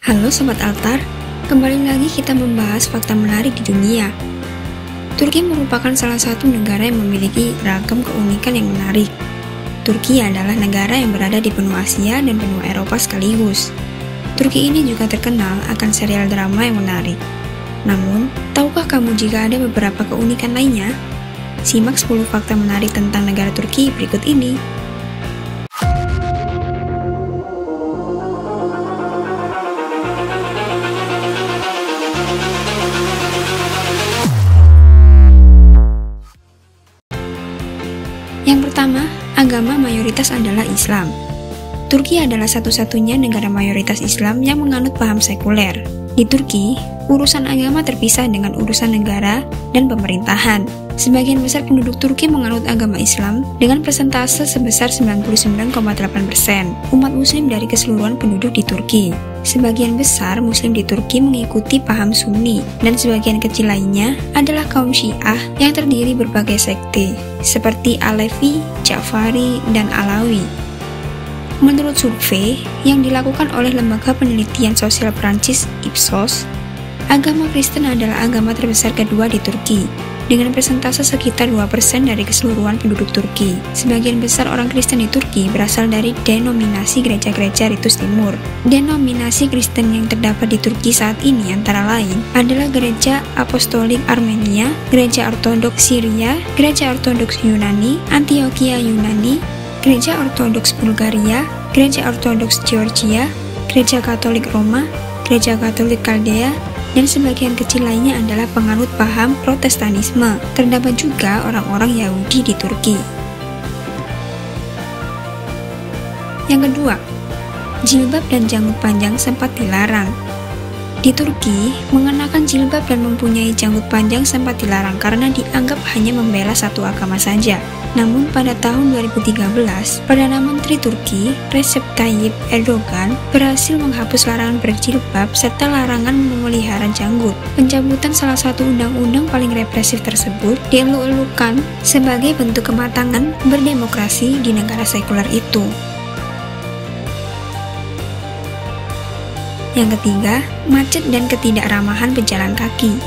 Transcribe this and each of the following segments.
Halo Sobat Altar, kembali lagi kita membahas fakta menarik di dunia. Turki merupakan salah satu negara yang memiliki ragam keunikan yang menarik. Turki adalah negara yang berada di benua Asia dan benua Eropa sekaligus. Turki ini juga terkenal akan serial drama yang menarik. Namun, tahukah kamu jika ada beberapa keunikan lainnya? Simak 10 fakta menarik tentang negara Turki berikut ini. Yang pertama, agama mayoritas adalah Islam. Turki adalah satu-satunya negara mayoritas Islam yang menganut paham sekuler. Di Turki, urusan agama terpisah dengan urusan negara dan pemerintahan. Sebagian besar penduduk Turki menganut agama Islam dengan persentase sebesar 99,8% umat Muslim dari keseluruhan penduduk di Turki. Sebagian besar Muslim di Turki mengikuti paham Sunni, dan sebagian kecil lainnya adalah kaum Syiah yang terdiri berbagai sekte, seperti Alevi, Ja'fari, dan Alawi. Menurut survei yang dilakukan oleh Lembaga Penelitian Sosial Prancis Ipsos, agama Kristen adalah agama terbesar kedua di Turki, dengan persentase sekitar 2% dari keseluruhan penduduk Turki. Sebagian besar orang Kristen di Turki berasal dari denominasi gereja-gereja Ritus Timur. Denominasi Kristen yang terdapat di Turki saat ini antara lain adalah Gereja Apostolik Armenia, Gereja Ortodoks Syria, Gereja Ortodoks Yunani, Antioquia Yunani, Gereja Ortodoks Bulgaria, Gereja Ortodoks Georgia, Gereja Katolik Roma, Gereja Katolik Kaldea, dan sebagian kecil lainnya adalah penganut paham Protestanisme. Terdapat juga orang-orang Yahudi di Turki. Yang kedua, jilbab dan janggut panjang sempat dilarang. Di Turki, mengenakan jilbab dan mempunyai janggut panjang sempat dilarang karena dianggap hanya membela satu agama saja. Namun pada tahun 2013, Perdana Menteri Turki, Recep Tayyip Erdogan, berhasil menghapus larangan berjilbab serta larangan memelihara janggut. Pencabutan salah satu undang-undang paling represif tersebut dieluk-elukan sebagai bentuk kematangan berdemokrasi di negara sekuler itu. Yang ketiga, macet dan ketidakramahan pejalan kaki.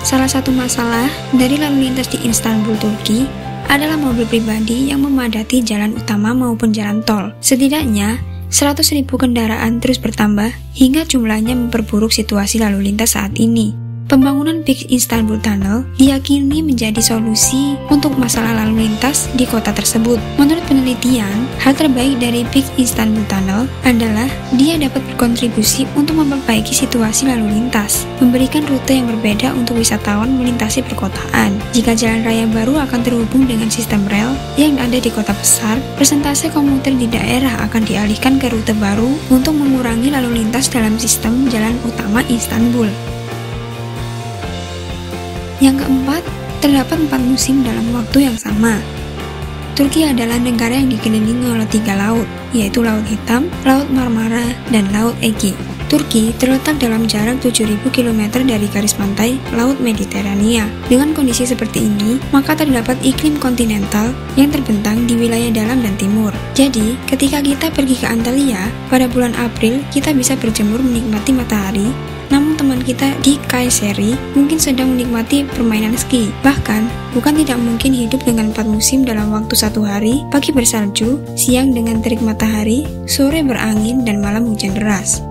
Salah satu masalah dari lalu lintas di Istanbul, Turki, adalah mobil pribadi yang memadati jalan utama maupun jalan tol. Setidaknya, 100.000 kendaraan terus bertambah hingga jumlahnya memperburuk situasi lalu lintas saat ini. Pembangunan Big Istanbul Tunnel diyakini menjadi solusi untuk masalah lalu lintas di kota tersebut. Menurut penelitian, hal terbaik dari Big Istanbul Tunnel adalah dia dapat berkontribusi untuk memperbaiki situasi lalu lintas, memberikan rute yang berbeda untuk wisatawan melintasi perkotaan. Jika jalan raya baru akan terhubung dengan sistem rel yang ada di kota besar, persentase komuter di daerah akan dialihkan ke rute baru untuk mengurangi lalu lintas dalam sistem jalan utama Istanbul. Yang keempat, terdapat 4 musim dalam waktu yang sama. Turki adalah negara yang dikelilingi oleh 3 laut, yaitu Laut Hitam, Laut Marmara, dan Laut Ege. Turki terletak dalam jarak 7.000 km dari garis pantai Laut Mediterania. Dengan kondisi seperti ini, maka terdapat iklim kontinental yang terbentang di wilayah dalam dan timur. Jadi, ketika kita pergi ke Antalya, pada bulan April kita bisa berjemur menikmati matahari. Namun teman kita di Kayseri mungkin sedang menikmati permainan ski. Bahkan, bukan tidak mungkin hidup dengan 4 musim dalam waktu 1 hari, pagi bersalju, siang dengan terik matahari, sore berangin, dan malam hujan deras.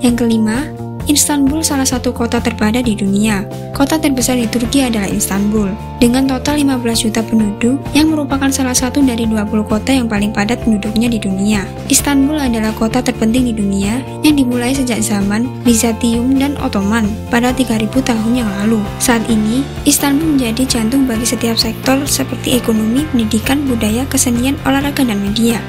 Yang kelima, Istanbul salah satu kota terpadat di dunia. Kota terbesar di Turki adalah Istanbul, dengan total 15 juta penduduk yang merupakan salah satu dari 20 kota yang paling padat penduduknya di dunia. Istanbul adalah kota terpenting di dunia yang dimulai sejak zaman Bizantium dan Ottoman pada 3000 tahun yang lalu. Saat ini, Istanbul menjadi jantung bagi setiap sektor seperti ekonomi, pendidikan, budaya, kesenian, olahraga, dan media.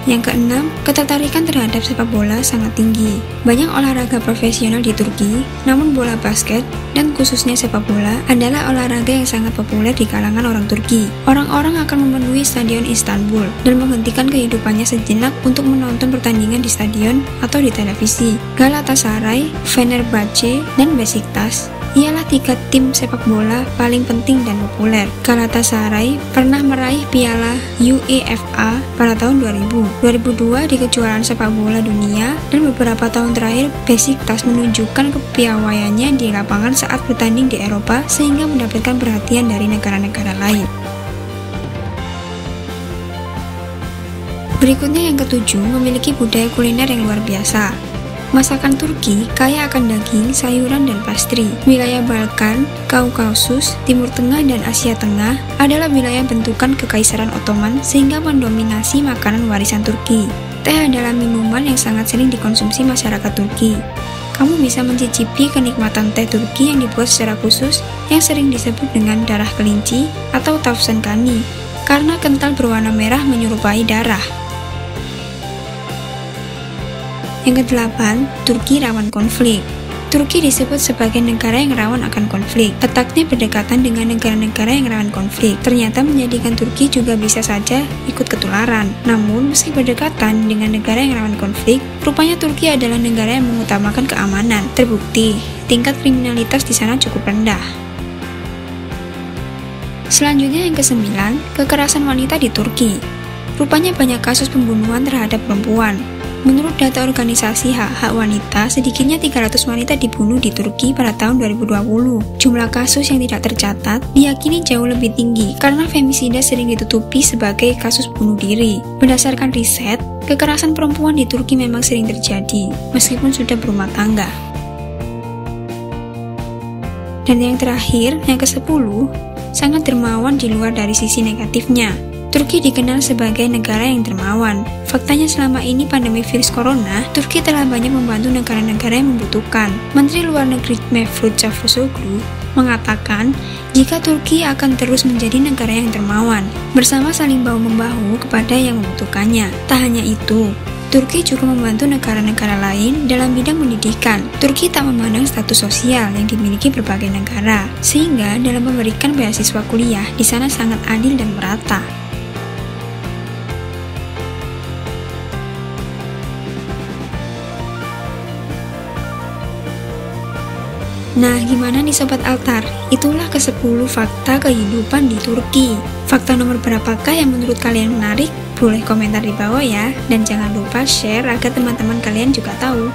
Yang keenam, ketertarikan terhadap sepak bola sangat tinggi. Banyak olahraga profesional di Turki, namun bola basket dan khususnya sepak bola adalah olahraga yang sangat populer di kalangan orang Turki. Orang-orang akan memenuhi stadion Istanbul dan menghentikan kehidupannya sejenak untuk menonton pertandingan di stadion atau di televisi. Galatasaray, Fenerbahce, dan Besiktas ialah 3 tim sepak bola paling penting dan populer. Galatasaray pernah meraih piala UEFA pada tahun 2000, 2002 di kejuaraan sepak bola dunia, dan beberapa tahun terakhir Besiktas menunjukkan kepiawaiannya di lapangan saat bertanding di Eropa sehingga mendapatkan perhatian dari negara-negara lain. Berikutnya yang ketujuh, memiliki budaya kuliner yang luar biasa. Masakan Turki kaya akan daging, sayuran, dan pastry. Wilayah Balkan, Kaukasus, Timur Tengah, dan Asia Tengah adalah wilayah bentukan Kekaisaran Ottoman sehingga mendominasi makanan warisan Turki. Teh adalah minuman yang sangat sering dikonsumsi masyarakat Turki. Kamu bisa mencicipi kenikmatan teh Turki yang dibuat secara khusus yang sering disebut dengan darah kelinci atau tavşan kani karena kental berwarna merah menyerupai darah. Yang kedelapan, Turki rawan konflik. Turki disebut sebagai negara yang rawan akan konflik. Letaknya berdekatan dengan negara-negara yang rawan konflik ternyata menjadikan Turki juga bisa saja ikut ketularan. Namun, meski berdekatan dengan negara yang rawan konflik, rupanya Turki adalah negara yang mengutamakan keamanan. Terbukti, tingkat kriminalitas di sana cukup rendah. Selanjutnya yang ke-9, kekerasan wanita di Turki. Rupanya banyak kasus pembunuhan terhadap perempuan. Menurut data organisasi hak-hak wanita, sedikitnya 300 wanita dibunuh di Turki pada tahun 2020. Jumlah kasus yang tidak tercatat diyakini jauh lebih tinggi karena femisida sering ditutupi sebagai kasus bunuh diri. Berdasarkan riset, kekerasan perempuan di Turki memang sering terjadi, meskipun sudah berumah tangga. Dan yang terakhir, yang ke-10, sangat dermawan di luar dari sisi negatifnya. Turki dikenal sebagai negara yang dermawan. Faktanya selama ini pandemi virus corona, Turki telah banyak membantu negara-negara yang membutuhkan. Menteri Luar Negeri Mevlut Cavusoglu mengatakan jika Turki akan terus menjadi negara yang dermawan, bersama saling bahu-membahu kepada yang membutuhkannya. Tak hanya itu, Turki juga membantu negara-negara lain dalam bidang pendidikan. Turki tak memandang status sosial yang dimiliki berbagai negara, sehingga dalam memberikan beasiswa kuliah di sana sangat adil dan merata. Nah, gimana nih Sobat Altar? Itulah ke-10 fakta kehidupan di Turki. Fakta nomor berapakah yang menurut kalian menarik? Boleh komentar di bawah ya. Dan jangan lupa share agar teman-teman kalian juga tahu.